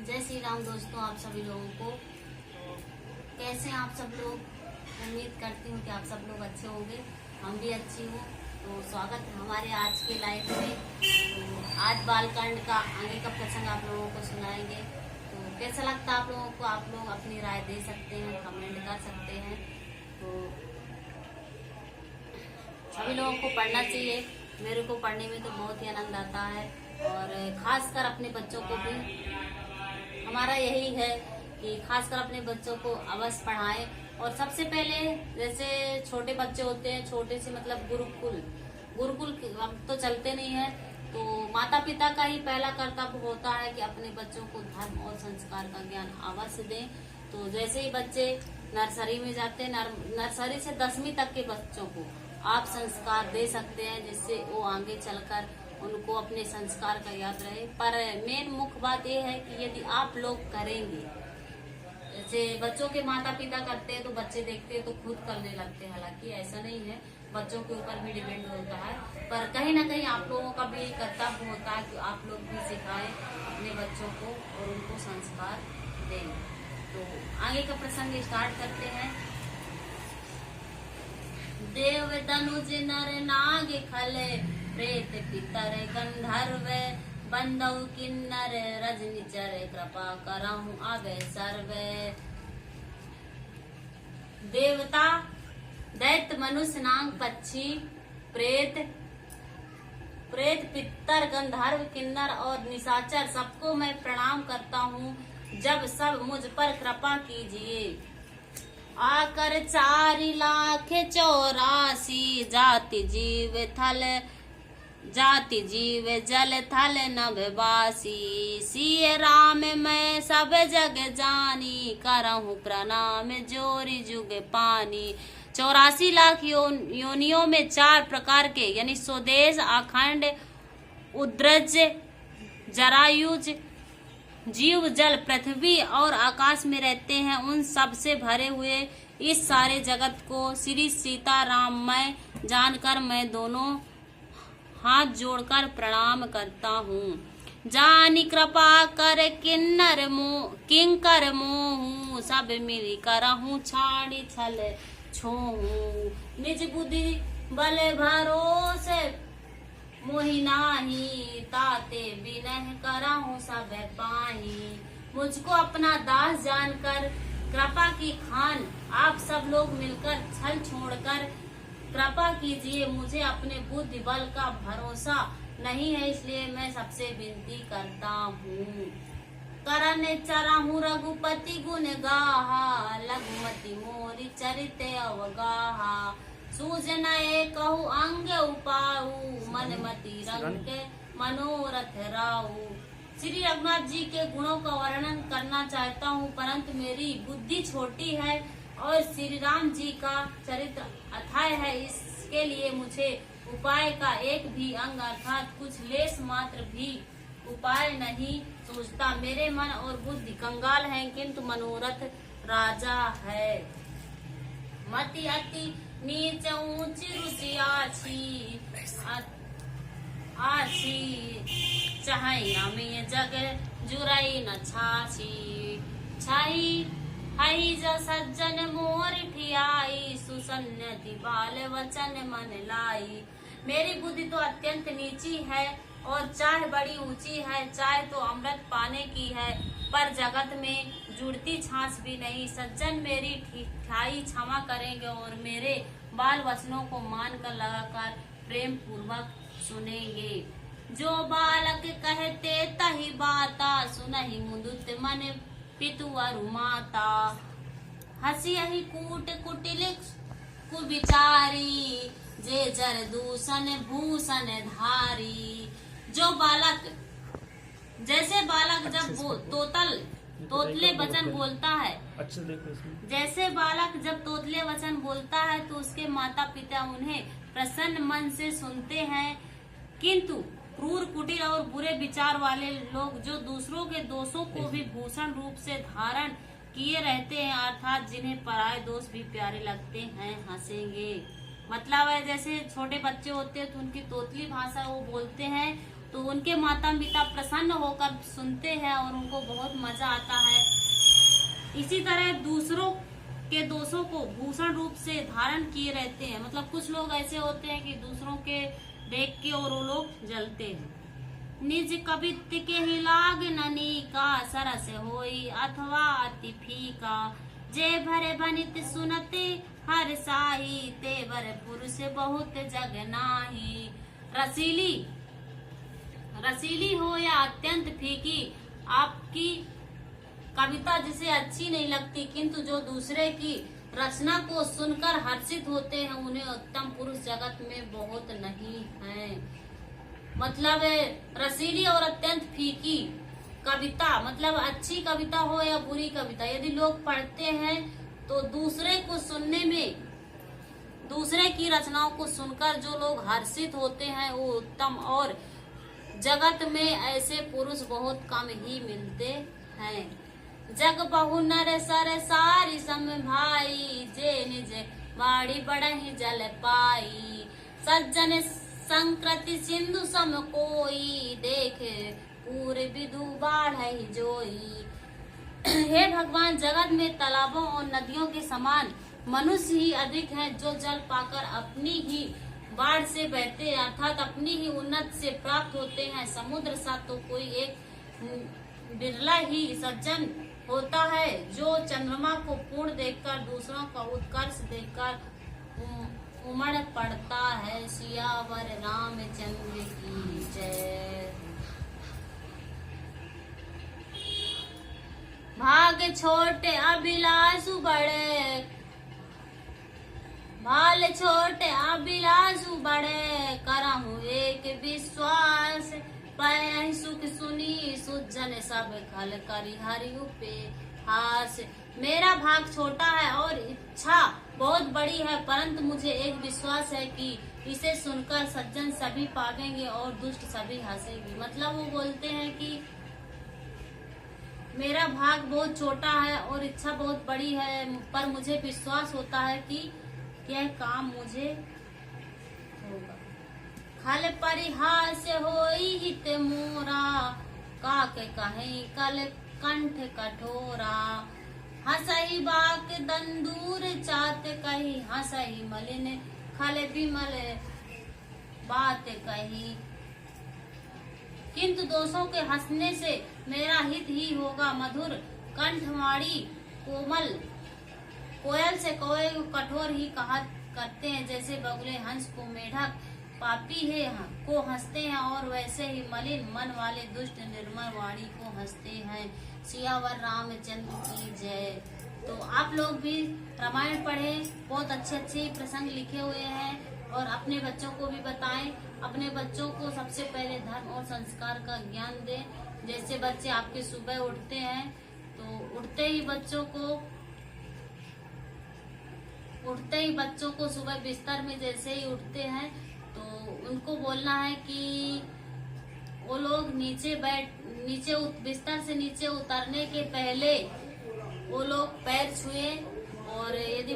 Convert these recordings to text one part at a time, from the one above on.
जय श्री राम दोस्तों, आप सभी लोगों को। तो कैसे हैं आप सब लोग? उम्मीद करती हूँ कि आप सब लोग अच्छे होंगे, हम भी अच्छी हूँ। तो स्वागत है हमारे आज के लाइव में। तो आज बालकांड का आगे का प्रसंग आप लोगों को सुनाएंगे। तो कैसा लगता है आप लोगों को? आप लोग अपनी राय दे सकते हैं, कमेंट कर सकते हैं। तो सभी लोगों को पढ़ना चाहिए। मेरे को पढ़ने में तो बहुत ही आनंद आता है, और खासकर अपने बच्चों को भी हमारा यही है कि खासकर अपने बच्चों को अवश्य पढ़ाएं। और सबसे पहले जैसे छोटे बच्चे होते हैं, छोटे से मतलब गुरुकुल अब तो चलते नहीं है, तो माता पिता का ही पहला कर्तव्य होता है कि अपने बच्चों को धर्म और संस्कार का ज्ञान अवश्य दें। तो जैसे ही बच्चे नर्सरी में जाते हैं, नर्सरी से 10वीं तक के बच्चों को आप संस्कार दे सकते हैं, जिससे वो आगे चलकर उनको अपने संस्कार का याद रहे। पर मेन मुख्य बात यह है कि यदि आप लोग करेंगे, जैसे बच्चों के माता पिता करते हैं तो बच्चे देखते हैं तो खुद करने लगते हैं। हालांकि ऐसा नहीं है, बच्चों के ऊपर भी डिपेंड होता है, पर कहीं ना कहीं आप लोगों का भी कर्तव्य होता है कि आप लोग भी सिखाएं अपने बच्चों को और उनको संस्कार दें। तो आगे का प्रसंग स्टार्ट करते हैं। देव तनुज नर नाग खल प्रेत पितर गंधर्व बंधव किन्नर रजनिचर कृपा करहु आवे सर्वे। देवता, दैत्य, मनुष्य, नाग, पक्षी, प्रेत पितर गंधर्व किन्नर और निशाचर सबको मैं प्रणाम करता हूँ। जब सब मुझ पर कृपा कीजिए। आकर 4,84,000 जाति जीव जल थल नभवासी। सिय राम मैं सब जग जानी करहूँ प्रणाम जोरी जुग पानी। 84 लाख योनियों में 4 प्रकार के यानी स्वदेश, अखंड, उद्रज, जरायुज जीव जल, पृथ्वी और आकाश में रहते हैं, उन सब से भरे हुए इस सारे जगत को श्री सीताराममय जानकर मैं दोनों हाथ जोड़कर प्रणाम करता हूँ। जानी कृपा कर किंकर मोहू सब मिली करहूँ छाड़ी छल छोहू। निज बुद्धि बल भरोसे मोहि नाही ताते बिनह करहूँ सब पाही। मुझको अपना दास जानकर कृपा की खान आप सब लोग मिलकर छल छोड़कर कृपा कीजिए। मुझे अपने बुद्धि बल का भरोसा नहीं है, इसलिए मैं सबसे विनती करता हूँ। करन चरहु रघुपति गुण गाहा लघुमति मोरी चरित अवगाहा। सूजन कहू अंग उपाऊ मनमति रंग के मनोरथ राऊ। श्री रघुनाथ जी के गुणों का वर्णन करना चाहता हूँ, परंतु मेरी बुद्धि छोटी है और श्री राम जी का चरित्र अथाय है। इसके लिए मुझे उपाय का एक भी अंग अर्थात कुछ लेस मात्र भी उपाय नहीं सूझता। मेरे मन और बुद्धि कंगाल हैं, किंतु मनोरथ राजा है। मति अति नीच ऊंच रुचि आछी चाहे अमी जग जुराई न छाछी। छाई हई ज सज्जन मोर ठियाई सुसन्नति बाल वचन मन लाई। मेरी बुद्धि तो अत्यंत नीची है और चाह बड़ी ऊंची है। चाहे तो अमृत पाने की है, पर जगत में जुड़ती छाछ भी नहीं। सज्जन मेरी ठिठाई क्षमा करेंगे और मेरे बाल वचनों को मानकर लगाकर प्रेम पूर्वक सुनेंगे। जो बालक कहते तही बाता सुनहि मुदुत मन पितु अरु माता। हसी ही कूट कुटिल कुविचारी जे जर दूषण भूषण धारी। जो बालक, जैसे बालक जब तोतले वचन बोलता है, अच्छा देखो इसमें। जैसे बालक जब तोतले वचन बोलता है तो उसके माता पिता उन्हें प्रसन्न मन से सुनते हैं, किंतु क्रूर कुटिल और बुरे विचार वाले लोग जो दूसरों के दोषों को भी भूषण रूप से धारण किए रहते हैं, अर्थात जिन्हें पराये दोष भी प्यारे लगते हैं, हंसेंगे। मतलब है जैसे छोटे बच्चे होते हैं तो उनकी तोतली भाषा वो बोलते हैं तो उनके माता पिता प्रसन्न होकर सुनते हैं और उनको बहुत मजा आता है। इसी तरह दूसरों के दोषों को भूषण रूप से धारण किए रहते हैं। मतलब कुछ लोग ऐसे होते हैं कि दूसरों के देख के और वो लोग जलते हैं। निज कवित्व के ही लाग ननी का सरस होई अथवा अति फीका, जे भरे बनित सुनते हर साही, तेवर पुरुष बहुत जग नाही। रसीली हो या अत्यंत फीकी, आपकी कविता जिसे अच्छी नहीं लगती किंतु जो दूसरे की रचना को सुनकर हर्षित होते हैं, उन्हें उत्तम पुरुष जगत में बहुत नहीं है। मतलब रसीली और अत्यंत फीकी कविता, मतलब अच्छी कविता हो या बुरी कविता, यदि लोग पढ़ते हैं तो दूसरे को सुनने में, दूसरे की रचनाओं को सुनकर जो लोग हर्षित होते हैं वो उत्तम, और जगत में ऐसे पुरुष बहुत कम ही मिलते हैं। जग बहु नर सर सारी सम भाई, जे निज बाड़ी बढ़ही जल पाई। सज्जन संकृति सिंधु सम कोई, देख पूरे विदु बाढ़ही जोई। हे भगवान, जगत में तालाबों और नदियों के समान मनुष्य ही अधिक हैं, जो जल पाकर अपनी ही बाढ़ से बहते हैं, अर्थात अपनी ही उन्नत से प्राप्त होते हैं। समुद्र सा तो कोई एक बिरला ही सज्जन होता है, जो चंद्रमा को पूर्ण देखकर दूसरों का उत्कर्ष देखकर उमड़ पड़ता है। सियावर रामचंद्र की जय। भाग छोटे अभिलाषु बड़े, भाल छोटे अभिलाषु बड़े, करहु एक विश्वास। पै सुख सुनी सुजन सब खल करी हरि उपहास। मेरा भाग छोटा है और इच्छा बहुत बड़ी है, परंतु मुझे एक विश्वास है कि इसे सुनकर सज्जन सभी पावेंगे और दुष्ट सभी हंसेंगे। मतलब वो बोलते हैं कि मेरा भाग बहुत छोटा है और इच्छा बहुत बड़ी है, पर मुझे विश्वास होता है कि यह काम मुझे होगा। खल परिहास होई हित मोरा, काके कहीं कल कंठ कठोरा। हसही बाक दंदूर चात कही, हसही मलिन खल विमल बात कही। किंतु दोषों के हंसने से मेरा हित ही होगा। मधुर कंठवाणी कोमल कोयल से कौवे को कठोर ही कहा करते हैं, जैसे बगुले हंस को मेढक पापी है को हंसते हैं, और वैसे ही मलिन मन वाले दुष्ट निर्मल वाणी को हंसते हैं। सियावर रामचंद्र की जय। तो आप लोग भी रामायण पढ़ें, बहुत अच्छे अच्छे प्रसंग लिखे हुए हैं, और अपने बच्चों को भी बताएं। अपने बच्चों को सबसे पहले धर्म और संस्कार का ज्ञान दें। जैसे बच्चे आपके सुबह उठते हैं तो उठते ही बच्चों को सुबह बिस्तर में जैसे ही उठते हैं तो उनको बोलना है कि वो लोग बिस्तर से नीचे उतरने के पहले वो लोग पैर छुए, और यदि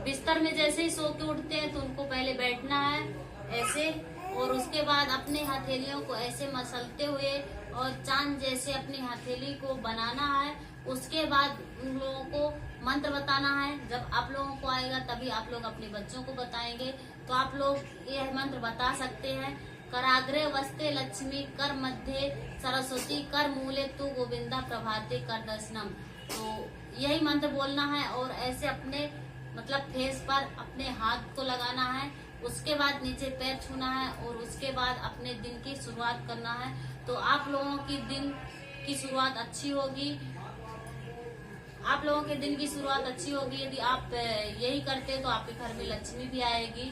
बिस्तर में जैसे ही सो के उठते हैं तो उनको पहले बैठना है ऐसे, और उसके बाद अपने हथेलियों को ऐसे मसलते हुए और चांद जैसे अपनी हथेली को बनाना है। उसके बाद उन लोगों को मंत्र बताना है। जब आप लोगों को आएगा तभी आप लोग अपने बच्चों को बताएंगे। तो आप लोग यह मंत्र बता सकते हैं। कराग्रे वस्ते लक्ष्मी, कर मध्य सरस्वती, कर मूले तू गोविंदा, प्रभाते कर दर्शनम। तो यही मंत्र बोलना है, और ऐसे अपने मतलब फेस पर अपने हाथ को लगाना है। उसके बाद नीचे पैर छूना है, और उसके बाद अपने दिन की शुरुआत करना है। तो आप लोगों की दिन की शुरुआत अच्छी होगी। आप लोगों के दिन की शुरुआत अच्छी होगी। यदि आप यही करते तो आपके घर में लक्ष्मी भी आएगी।